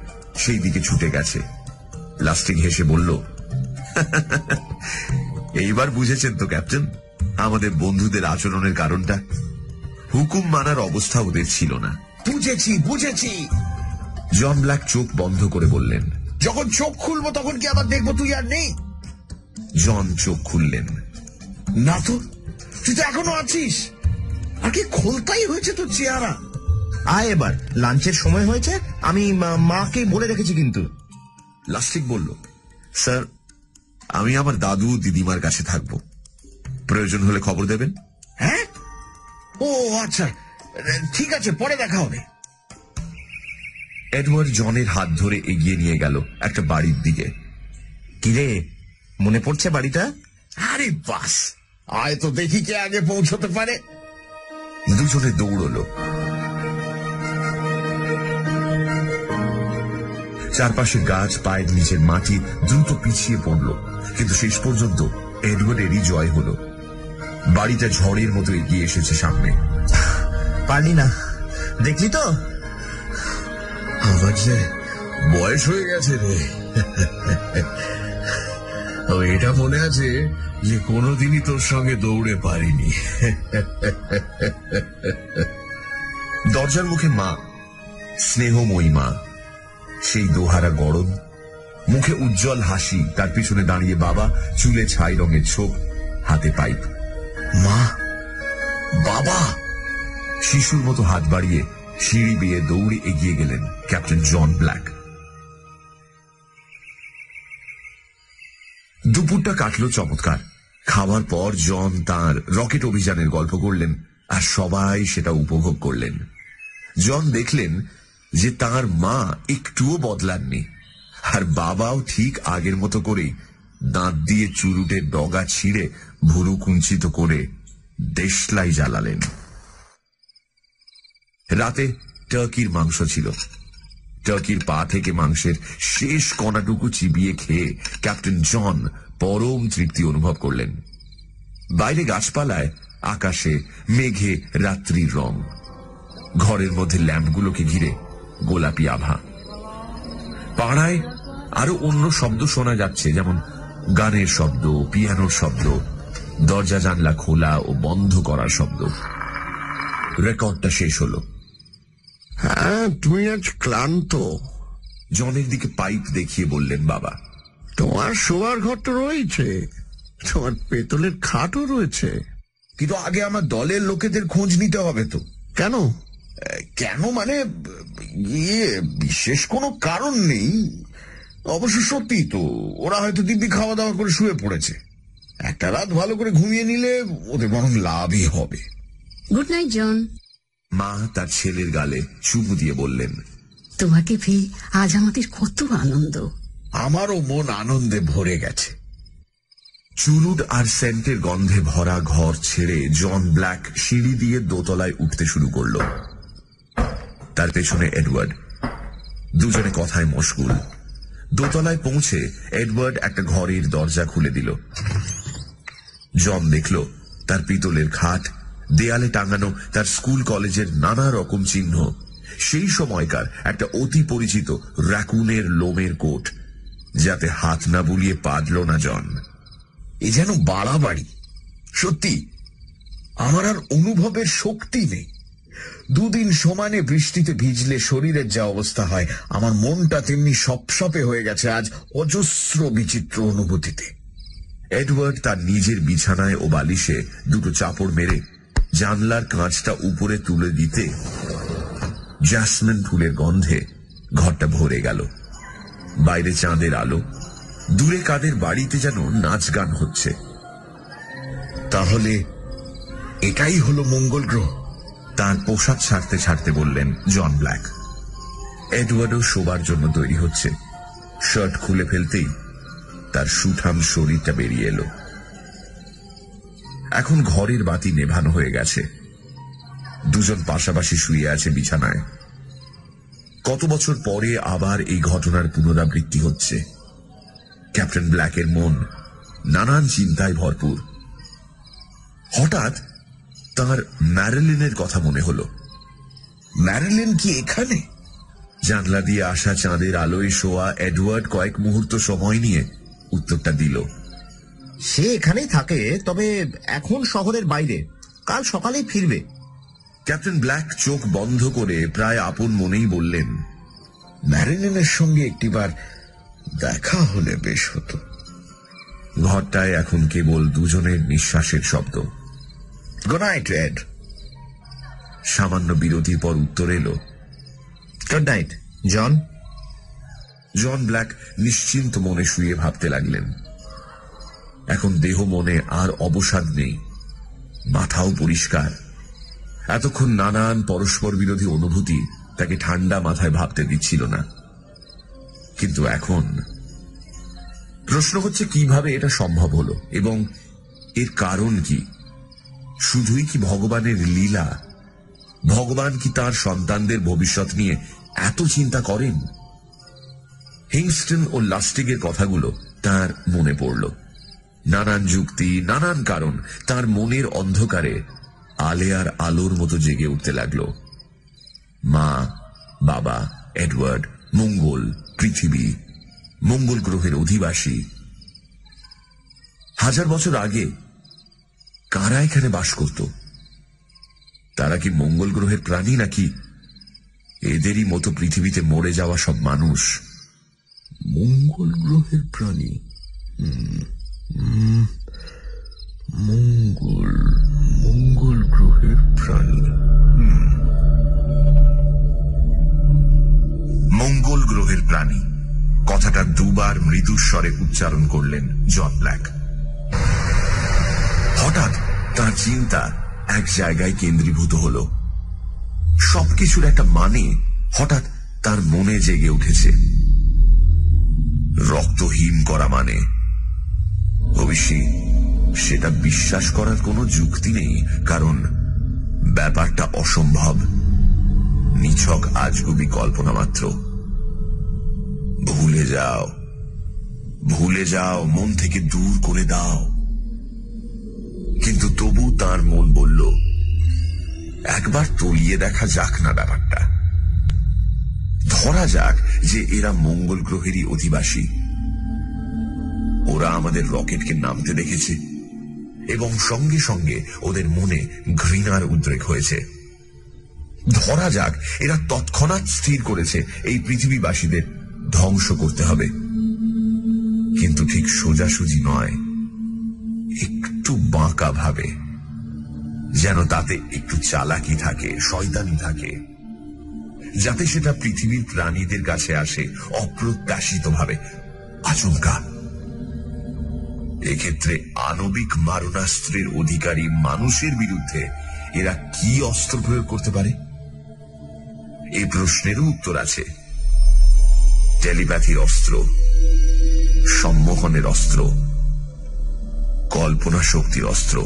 সেই দিকে ছুটে গেছে। লাস্টিক হেসে বলল, এইবার বুঝেছেন তো ক্যাপ্টেন আমাদের বন্ধুদের আচরণের কারণটা? হুকুম মানার অবস্থা ওদের ছিল না। বুঝেছি বুঝেছি। জন ব্ল্যাক চোখ বন্ধ করে বললেন, যখন চোখ খুলবো তখন কি আবার দেখবো তুই আর নেই? জন চোখ খুললেন। না তো, তুই তো এখনো আছিস। আর কি খোলতাই হয়েছে তোর চেহারা। আয় এবার, লাঞ্চের সময় হয়েছে। আমি মাকে বলে রেখেছি কিন্তু। লাস্টিক বলল, স্যার আমি আমার দাদু দিদিমার কাছে থাকবো, প্রয়োজন হলে খবর দেবেন। হ্যাঁ? ও আচ্ছা, ঠিক আছে, পরে দেখা হবে। এডওয়ার্ড জনের হাত ধরে এগিয়ে নিয়ে গেল একটা বাড়ির দিকে। কিরে, মনে পড়ছে বাড়িটা? আরে বাস, আয় তো দেখি কে আগে পৌঁছতে পারে। দুজনে দৌড়লো। চারপাশে গাছ, পায়ের নিচের মাটি দ্রুত পিছিয়ে পড়ল, কিন্তু শেষ পর্যন্ত এডওয়ার্ডেরই জয় হলো। বাড়িটা ঝড়ের মতো এগিয়ে এসেছে সামনে। পারলি না, দেখলি তো? আমার যে বয়স হয়ে গেছে রে। এটা মনে আছে যে কোনোদিনই তোর সঙ্গে দৌড়ে পারিনি। দরজার মুখে মা, স্নেহময়ী মা, সেই দোহারা গরম, মুখে উজ্জ্বল হাসি। তার পিছনে দাঁড়িয়ে বাবা, চুলে ছাই রঙের ছোপ, হাতে পাইপ। মা, বাবা। শিশুর মতো হাত বাড়িয়ে সিঁড়ি বেয়ে দৌড়ে এগিয়ে গেলেন ক্যাপ্টেন জন ব্ল্যাক। দুপুরটা কাটল চমৎকার। খাবার পর জন তার রকেট অভিযানের গল্প করলেন, আর সবাই সেটা উপভোগ করলেন। জন দেখলেন যে তার মা একটুও বদলাননি, আর বাবাও ঠিক আগের মতো করেই দাঁত দিয়ে চুরুটের ডগা ছিঁড়ে ভুরু কুঞ্চিত করে দেশলাই জ্বালালেন। রাতে টার্কির মাংস ছিল। টার্কির পা থেকে মাংসের শেষ কণাটুকু চিবিয়ে খেয়ে ক্যাপ্টেন জন পরম তৃপ্তি অনুভব করলেন। বাইরে গাছপালায়, আকাশে, মেঘে রাত্রির রং। ঘরের মধ্যে ল্যাম্পগুলোকে ঘিরে গোলাপি আভা। পাড়ায় আরো অন্য শব্দ শোনা যাচ্ছে, যেমন গানের শব্দ, পিয়ানোর শব্দ, দরজা জানলা খোলা ও বন্ধ করার শব্দ। রেকর্ডটা শেষ হলো। হ্যাঁ, তুমি আজ ক্লান্ত। জনের দিকে পাইপ দেখিয়ে বললেন বাবা, তোমার শোয়ার ঘর তো রয়েছে, তোমার পেতলের খাটও রয়েছে। কিন্তু আগে আমার দলের লোকেদের খোঁজ নিতে হবে তো। কেন? কেন মানে বিশেষ কোনো কারণ নেই। অবশ্য সত্যি তো, ওরা হয়তো দিব্যি খাওয়া দাওয়া করে শুয়ে পড়েছে। একটা রাত ভালো করে ঘুমিয়ে নিলে ওদের বরং লাভই হবে। গুড নাইট জন। মা তার ছেলের গালে চুমু দিয়ে বললেন, তোমাকে পেয়ে আজ আমাদের কত আনন্দ। আমারও মন আনন্দে ভরে গেছে। চুরুট আর সেন্টের গন্ধে ভরা ঘর ছেড়ে জন ব্ল্যাক সিঁড়ি দিয়ে দোতলায় উঠতে শুরু করল। তার পেছনে এডওয়ার্ড। দুজনে কথায় মশগুল। দোতলায় পৌঁছে এডওয়ার্ড একটা ঘরের দরজা খুলে দিল। জন দেখল তার পিতলের খাট, দেয়ালে টাঙানো তার স্কুল কলেজের নানা রকম চিহ্ন, সেই সময়কার একটা অতি পরিচিত র্যাকুনের লোমের কোট, যাতে হাত না বুলিয়ে পারল না জন। এ যেন বাড়াবাড়ি। সত্যি আমার আর অনুভবের শক্তি নেই। দুদিন সমানে বৃষ্টিতে ভিজলে শরীরের যা অবস্থা হয়, আমার মনটা তেমনি সপসপে হয়ে গেছে আজ অজস্র বিচিত্র অনুভূতিতে। এডওয়ার্ড তার নিজের বিছানায় ও বালিশে দুটো চাপড় মেরে জানলার কাঁচটা উপরে তুলে দিতে জ্যাসমিন ফুলের গন্ধে ঘরটা ভরে গেল। বাইরে চাঁদের আলো, দূরে কাদের বাড়িতে যেন নাচ গান হচ্ছে। তাহলে এটাই হলো মঙ্গল গ্রহ? তার পোশাক ছাড়তে ছাড়তে বললেন জন ব্ল্যাক। এডওয়ার্ডও শোবার জন্য তৈরি হচ্ছে। শার্ট খুলে ফেলতেই তার সুঠাম শরীরটা বেরিয়ে এলো। এখন ঘরের বাতি নেভানো হয়ে গেছে। দুজন পাশাপাশি শুয়ে আছে বিছানায়। কত বছর পরে আবার এই ঘটনার পুনরাবৃত্তি হচ্ছে। ক্যাপ্টেন ব্ল্যাকের মন নানান চিন্তায় ভরপুর। হঠাৎ তার ম্যারিলিনের কথা মনে হলো। ম্যারিলিন কি এখানে? জানলা দিয়ে আসা চাঁদের আলোয় শোয়া এডওয়ার্ড কয়েক মুহূর্ত সময় নিয়ে উত্তরটা দিল। সে এখানেই থাকে, তবে এখন শহরের বাইরে, কাল সকালেই ফিরবে। ক্যাপ্টেন ব্ল্যাক চোখ বন্ধ করে প্রায় আপন মনেই বললেন, ম্যারিলিনের সঙ্গে একটিবার দেখা হলে বেশ হতো। ঘরটায় এখন কেবল দুজনের নিঃশ্বাসের শব্দ। Good night Ed. সামান্য বিরতির পর উত্তর এলো, good night John. John Black নিশ্চিন্ত মনে শুয়ে ভাবতে লাগলেন। এখন দেহ মনে আর অবসাদ নেই, মাথাও পরিষ্কার। এতক্ষণ নানান পরস্পর বিরোধী অনুভূতি তাকে ঠান্ডা মাথায় ভাবতে দিচ্ছিল না, কিন্তু এখন প্রশ্ন হচ্ছে কিভাবে এটা সম্ভব হলো এবং এর কারণ কি? শুধুই কি ভগবানের লীলা? ভগবান কি তার সন্তানদের ভবিষ্যৎ নিয়ে এত চিন্তা করেন? হিংস্টন ও লাস্টিগের কথাগুলো তার মনে পড়ল। নানান যুক্তি, নানান কারণ তার মনের অন্ধকারে আলেয়ার আলোর মতো জেগে উঠতে লাগল। মা, বাবা, এডওয়ার্ড, মঙ্গল, পৃথিবী, মঙ্গল গ্রহের অধিবাসী। 1000 বছর আগে কারা এখানে বাস করত? তারা কি মঙ্গল গ্রহের প্রাণী, নাকি এদেরই মতো পৃথিবীতে মরে যাওয়া সব মানুষ? মঙ্গল গ্রহের প্রাণী? মঙ্গল গ্রহের প্রাণী। মঙ্গল গ্রহের প্রাণী কথাটা দুবার মৃদুস্বরে উচ্চারণ করলেন জন ব্ল্যাক। হঠাৎ তার চিন্তা এক জায়গায় কেন্দ্রীভূত হল। সবকিছুর একটা মানে হঠাৎ তার মনে জেগে উঠেছে। রক্ত হিম করা মানে। অবশ্যই সেটা বিশ্বাস করার কোনো যুক্তি নেই, কারণ ব্যাপারটা অসম্ভব, নিছক আজগুবি কল্পনা মাত্র। ভুলে যাও, ভুলে যাও, মন থেকে দূর করে দাও। কিন্তু তবু তার মন বলল, একবার তলিয়ে দেখা যাক না ব্যাপারটা। ধরা যাক যে এরা মঙ্গল গ্রহেরই অধিবাসী। ওরা আমাদের রকেটকে নামতে দেখেছে এবং সঙ্গে সঙ্গে ওদের মনে ঘৃণার উদ্রেক হয়েছে। ধরা যাক এরা তৎক্ষণাৎ স্থির করেছে এই পৃথিবীবাসীদের ধ্বংস করতে হবে, কিন্তু ঠিক সোজাসুজি নয়, একটু বাঁকা ভাবে, যেন তাতে একটু চালাকি থাকে, শয়তানি থাকে, যাতে সেটা পৃথিবীর প্রাণীদের কাছে আসে অপ্রত্যাশিত ভাবে, আচমকা। এক্ষেত্রে আণবিক মারণাস্ত্রের অধিকারী মানুষের বিরুদ্ধে এরা কি অস্ত্র প্রয়োগ করতে পারে? এই প্রশ্নেরও উত্তর আছে। টেলিপ্যাথির অস্ত্র, সম্মোহনের অস্ত্র, কল্পনা শক্তির অস্ত্র।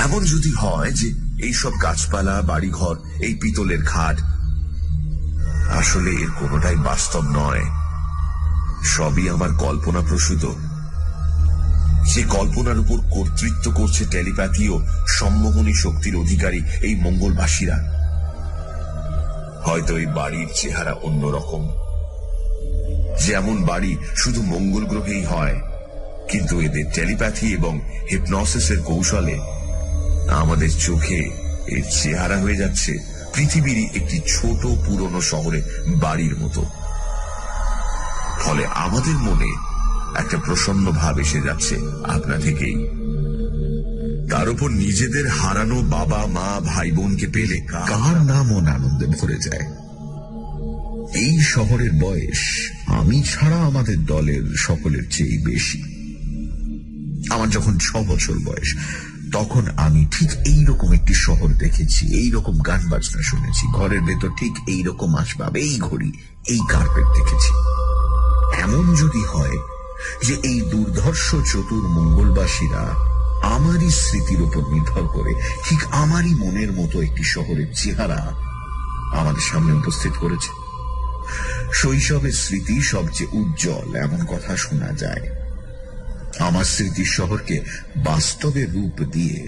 এমন যদি হয় যে এইসব গাছপালা, বাড়িঘর, এই পিতলের খাট আসলে এর কোনোটাই বাস্তব নয়, সবই আমার কল্পনা প্রসূত, সে কল্পনার উপর কর্তৃত্ব করছে টেলিপ্যাথি ও সম্মোহনী শক্তির অধিকারী এই মঙ্গলবাসীরা। হয়তো এই বাড়ির চেহারা অন্যরকম, যেমন বাড়ি শুধু মঙ্গল গ্রহেই হয়, কিন্তু এদের টেলিপ্যাথি এবং হিপনোসিসের কৌশলে আমাদের চোখে এর চেহারা হয়ে যাচ্ছে পৃথিবীরই একটি ছোট পুরনো শহরে বাড়ির মতো। ফলে আমাদের মনে একটা প্রসন্ন ভাব এসে যাচ্ছে আপনা থেকেই। তার উপর নিজেদের হারানো বাবা মা ভাই বোনকে পেলে কার না মন আনন্দে ভরে যায়। এই শহরের বয়স আমি ছাড়া আমাদের দলের সকলের চেয়ে বেশি। আমার যখন 6 বছর বয়স, তখন আমি ঠিক এইরকম একটি শহর দেখেছি, এইরকম গান বাজনা শুনেছি, ঘরের ভেতর ঠিক এইরকম আসবাব, এই ঘড়ি, এই কার্পেট দেখেছি। এমন যদি হয় যে এই দুর্ধর্ষ চতুর মঙ্গলবাসীরা আমারই স্মৃতির উপর নির্ভর করে ঠিক আমারই মনের মতো একটি শহরের চেহারা আমাদের সামনে উপস্থিত করেছে। শৈশবের স্মৃতি সবচেয়ে উজ্জ্বল, এমন কথা শোনা যায়। আমার স্মৃতির শহরকে বাস্তবে রূপ দিয়ে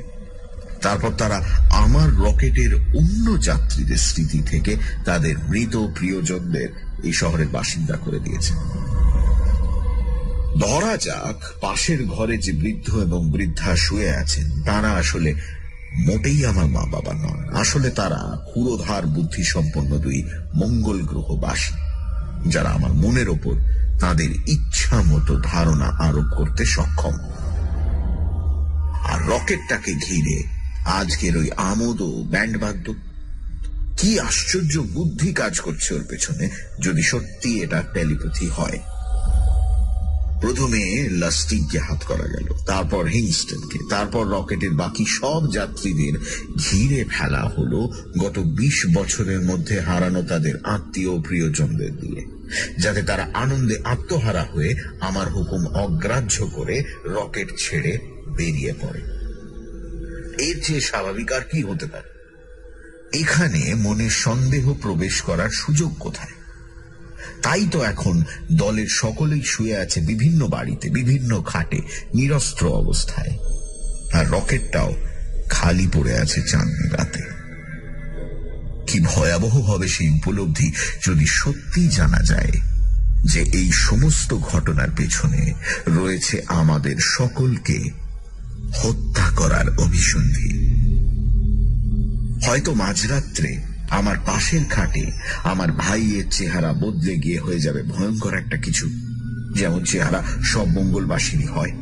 তারপর তারা আমার রকেটের অন্য যাত্রীদের স্মৃতি থেকে তাদের মৃত প্রিয়জনদের এই শহরের বাসিন্দা করে দিয়েছে। ধরা যাক, পাশের ঘরে যে বৃদ্ধ এবং বৃদ্ধা শুয়ে আছেন তারা আসলে মোটেই আমার মা বাবা নন। আসলে তারা ক্ষুরোধার বুদ্ধি সম্পন্ন 2 মঙ্গল গ্রহবাসী, যারা আমার মনের ওপর তাদের ইচ্ছা মতো ধারণা আরোপ করতে সক্ষম। আর রকেটটাকে ঘিরে আজকের ওই আমোদ ও ব্যান্ডবাদ্য, কি আশ্চর্য বুদ্ধি কাজ করছে ওর পেছনে, যদি সত্যি এটা টেলিপ্যাথি হয়। প্রথমে লাস্টিককে হাত করা গেল, তারপর হিংস্টনকে, তারপর রকেটের বাকি সব যাত্রীদের ঘিরে ফেলা হলো গত 20 বছরের মধ্যে হারানো তাদের আত্মীয় প্রিয়জনদের দিয়ে, যাতে তারা আনন্দে আত্মহারা হয়ে আমার হুকুম অগ্রাহ্য করে রকেট ছেড়ে বেরিয়ে পড়ে। এর চেয়ে স্বাভাবিক আর কি হতে পারে? এখানে মনে সন্দেহ প্রবেশ করার সুযোগ কোথায়? তাই তো এখন দলের সকলেই শুয়ে আছে বিভিন্ন বাড়িতে, বিভিন্ন খাটে, নিরস্ত্র অবস্থায়। আর রকেটটাও খালি পড়ে আছে চাঁদনি রাতে। কি ভয়াবহ হবে সেই উপলব্ধি যদি সত্যি জানা যায় যে এই সমস্ত ঘটনার পেছনে রয়েছে আমাদের সকলকে হত্যা করার অভিসন্ধি। হয়তো মাঝরাত্রে আমার পাশের খাটে আমার ভাইয়ের চেহারা বদলে গিয়ে হয়ে যাবে ভয়ঙ্কর একটা কিছু, যেমন চেহারা সব মঙ্গলবাসীরই হয়।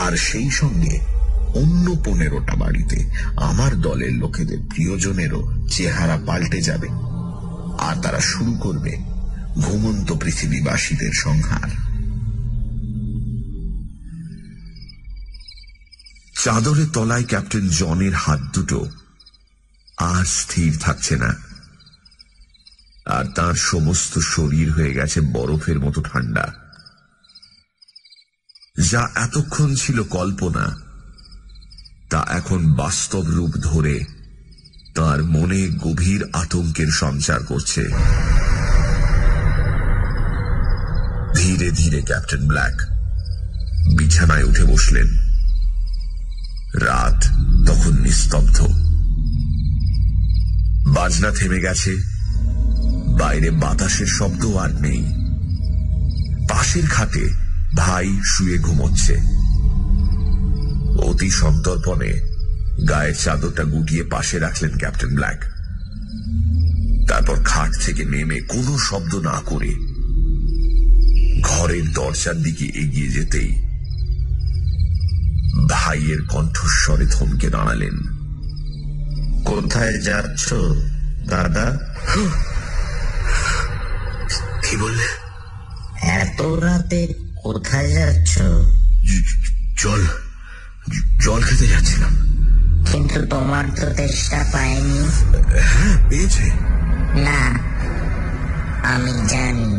আর সেই সঙ্গে অন্য 15টা বাড়িতে আমার দলের লোকেদের প্রিয়জনেরও চেহারা পাল্টে যাবে, আর তারা শুরু করবে ঘুমন্ত পৃথিবীবাসীদের সংহার। চাদরের তলায় ক্যাপ্টেন জনের হাত দুটো আর স্থির থাকছে না, আর তার সমস্ত শরীর হয়ে গেছে বরফের মতো ঠান্ডা। যা এতক্ষণ ছিল কল্পনা, তা এখন বাস্তব রূপ ধরে তার মনে গভীর আতঙ্কের সঞ্চার করছে। ধীরে ধীরে ক্যাপ্টেন ব্ল্যাক বিছানায় উঠে বসলেন। রাত তখন নিস্তব্ধ। বাজনা থেমে গেছে, বাইরে বাতাসের শব্দ আর নেই। পাশের খাটে ভাই শুয়ে ঘুমোচ্ছে। অতি সন্তর্পণে গায়ের চাদরটা গুটিয়ে পাশে রাখলেন ক্যাপ্টেন ব্ল্যাক। তারপর খাট থেকে নেমে কোনো শব্দ না করে ঘরের দরজার দিকে এগিয়ে যেতেই ভাইয়ের কণ্ঠস্বরে থমকে দাঁড়ালেন। কোথায় যাচ্ছ দাদা? কি বললে? এত রাতে কোথায় যাচ্ছ? জল খেতে যাচ্ছিলাম। কিন্তু তোমার তো তেষ্টা পায়নি। হ্যাঁ, পেয়েছে। না, আমি জানি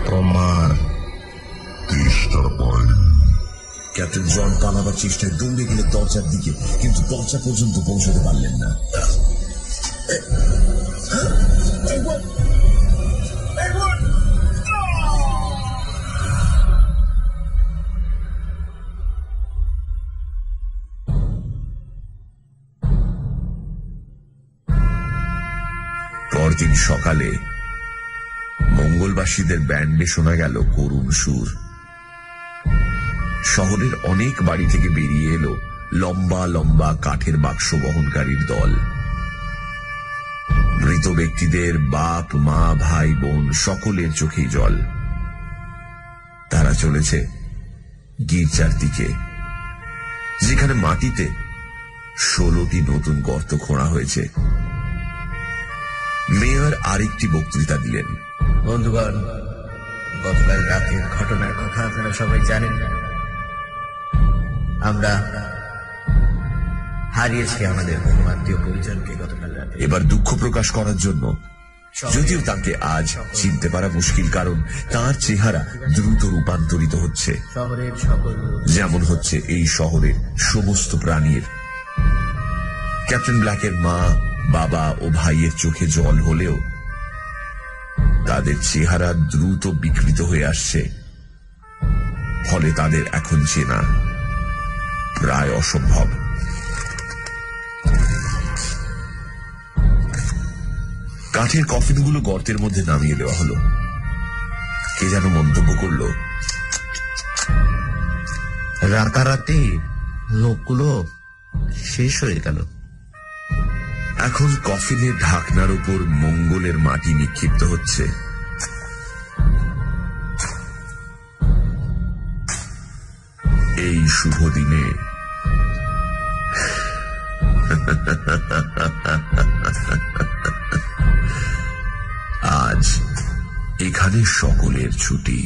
তোমার তেষ্টা পায়নি। ক্যাপ্টেন জন পালাবার চেষ্টায় দৌড়ে গেলে দরজার দিকে, কিন্তু দরজা পর্যন্ত পৌঁছতে পারলেন না। পরদিন সকালে মঙ্গলবাসীদের ব্যান্ডে শোনা গেল করুণ সুর। শহরের অনেক বাড়ি থেকে বেরিয়ে এলো লম্বা লম্বা কাঠের বাক্স বহনকারীর দল। মৃত ব্যক্তিদের বাপ মা ভাই বোন সকলের চোখেই জল। তারা চলেছে গির্জার দিকে, যেখানে মাটিতে 16টি নতুন গর্ত খোঁড়া হয়েছে। মেয়র আরেকটি বক্তৃতা দিলেন। বন্ধুগণ, গতকাল রাতের ঘটনার কথা আপনারা সবাই জানেন। আমরা হারিয়েছি আমাদের বহু আত্মীয় পরিজনকে গতকাল রাতে। এবার দুঃখ প্রকাশ করার জন্য, যদিও তাকে আজ চিনতে পারা মুশকিল, কারণ তার চেহারা দ্রুত রূপান্তরিত হচ্ছে, শহরের সকল যেমন হচ্ছে এই শহরের সমস্ত প্রাণীর। ক্যাপ্টেন ব্ল্যাকের মা, বাবা ও ভাইয়ের চোখে জল হলেও তাদের চেহারা দ্রুত বিকৃত হয়ে আসছে, ফলে তাদের এখন চেনা প্রায় অসম্ভব। কাঠের কফিনগুলো গর্তের মধ্যে নামিয়ে দেওয়া হলো। কে যেন মন্তব্য করল, রাতারাতি লোকগুলো শেষ হয়ে গেল। এখন কফিনের ঢাকনার উপর মঙ্গলের মাটি নিক্ষিপ্ত হচ্ছে। এই শুভ দিনে আজ এখানে সকলের ছুটি।